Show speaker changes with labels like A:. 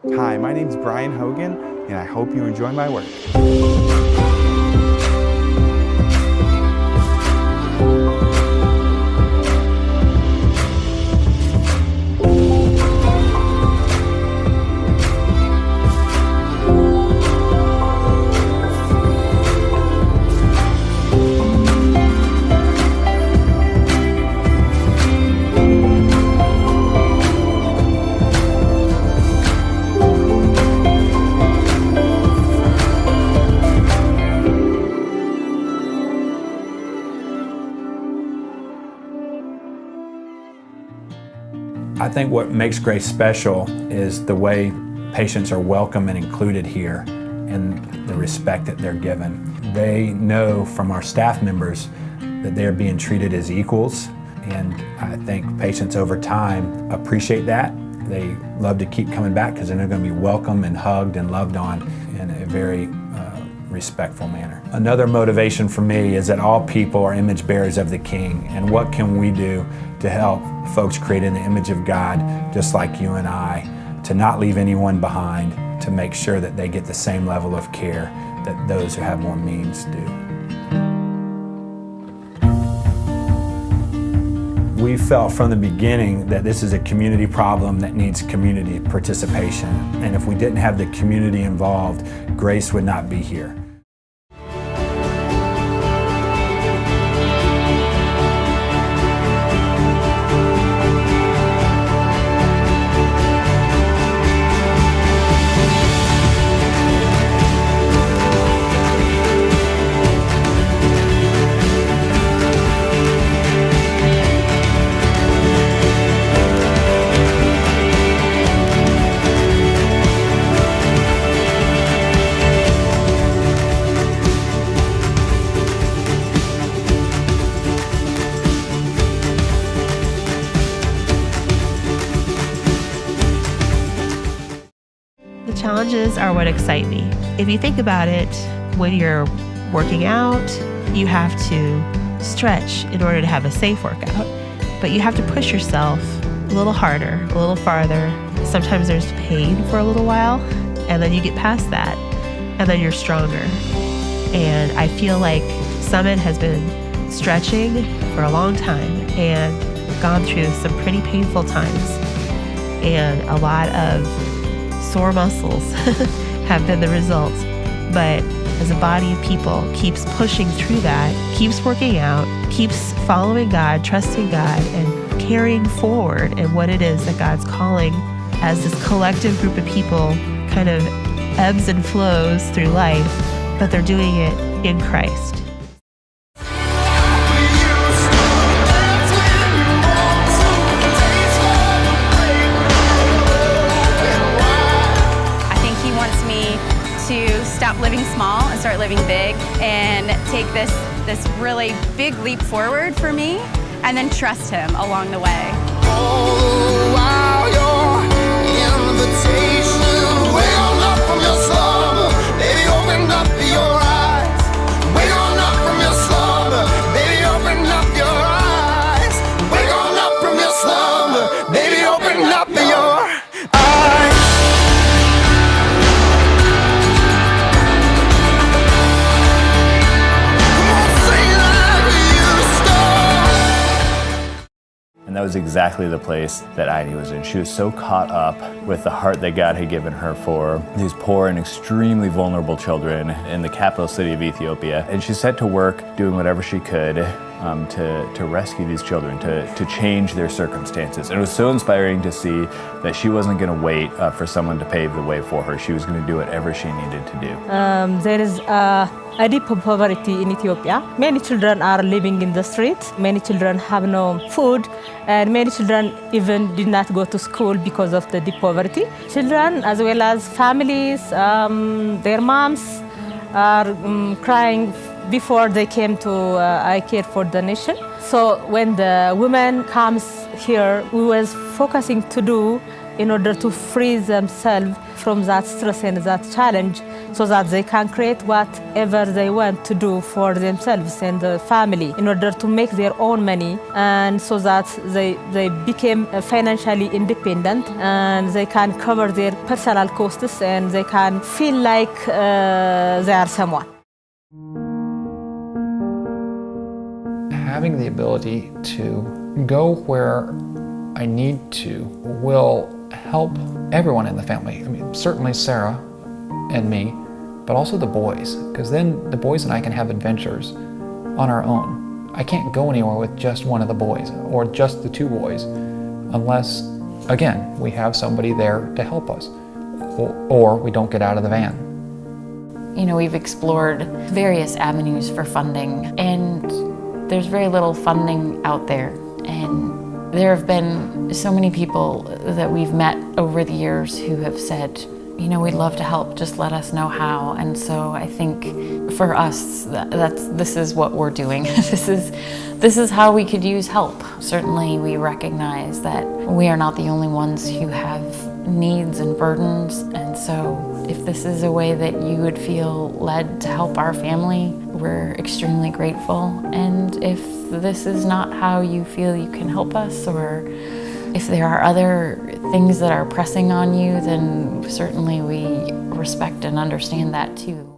A: Hi, my name is Brian Hogan, and I hope you enjoy my work.
B: I think what makes Grace special is the way patients are welcome and included here and the respect that they're given. They know from our staff members that they're being treated as equals, and I think patients over time appreciate that. They love to keep coming back because they're going to be welcomed and hugged and loved on in a very respectful manner. Another motivation for me is that all people are image bearers of the King, and what can we do to help folks create in the image of God, just like you and I, to not leave anyone behind, to make sure that they get the same level of care that those who have more means do. We felt from the beginning that this is a community problem that needs community participation, and if we didn't have the community involved, Grace would not be here.
C: Challenges are what excite me. If you think about it, when you're working out, you have to stretch in order to have a safe workout, but you have to push yourself a little harder, a little farther. Sometimes there's pain for a little while, and then you get past that, and then you're stronger. And I feel like Summit has been stretching for a long time and gone through some pretty painful times, and a lot of sore muscles have been the results. But as a body of people keeps pushing through that, keeps working out, keeps following God, trusting God, and carrying forward in what it is that God's calling as this collective group of people kind of ebbs and flows through life, but they're doing it in Christ.
D: To stop living small and start living big and take this really big leap forward for me, and then trust him along the way.
E: Oh, wow, your invitation, wake on up from your slumber, baby, open up your eyes. Wake on up from your slumber, baby, open up your eyes. Wake on up from your slumber, baby, open up your eyes.
F: And that was exactly the place that Heidi was in. She was so caught up with the heart that God had given her for these poor and extremely vulnerable children in the capital city of Ethiopia. And she set to work doing whatever she could to rescue these children, to change their circumstances. And it was so inspiring to see that she wasn't going to wait for someone to pave the way for her. She was going to do whatever she needed to do.
G: There is a deep poverty in Ethiopia. Many children are living in the streets. Many children have no food, and many children even did not go to school because of the deep poverty. Children, as well as families, their moms are crying before they came to I Care for the Nation. So when the woman comes here, we was focusing to do in order to free themselves from that stress and that challenge so that they can create whatever they want to do for themselves and the family in order to make their own money, and so that they become financially independent and they can cover their personal costs and they can feel like they are someone.
H: Having the ability to go where I need to will help everyone in the family. I mean, certainly Sarah and me, but also the boys, because then the boys and I can have adventures on our own. I can't go anywhere with just one of the boys or just the two boys unless, again, we have somebody there to help us or we don't get out of the van.
I: You know, we've explored various avenues for funding, and there's very little funding out there. And there have been so many people that we've met over the years who have said, you know, we'd love to help, just let us know how. And so I think for us, this is what we're doing. This is how we could use help. Certainly we recognize that we are not the only ones who have needs and burdens. And so if this is a way that you would feel led to help our family, we're extremely grateful. And if this is not how you feel you can help us, or if there are other things that are pressing on you, then certainly we respect and understand that too.